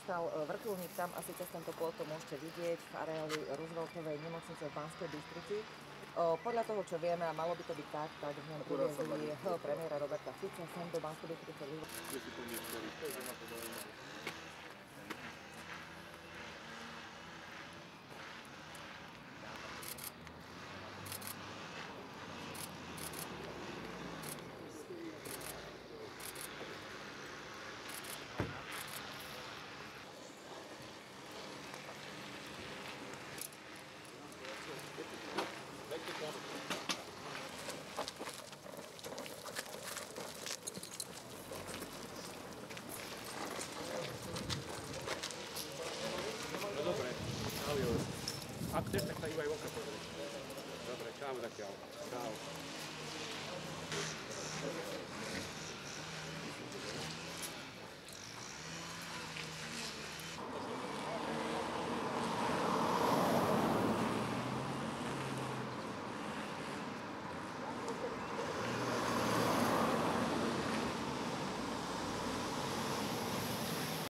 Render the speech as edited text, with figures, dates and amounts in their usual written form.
dostal vrtuľník tam, asi cez tento plot to môžete vidieť v areáli Rooseveltovej nemocnice v Banskej Bystrici. Podľa toho, čo vieme, a malo by to byť tak v ňom priviezli premiéra Roberta Fica sem do Banskej Bystrice. No dobre, čau Jur. Ak chceš, tak sa iba aj vonka pozrieť. Dobre, čau zatiaľ. Čau.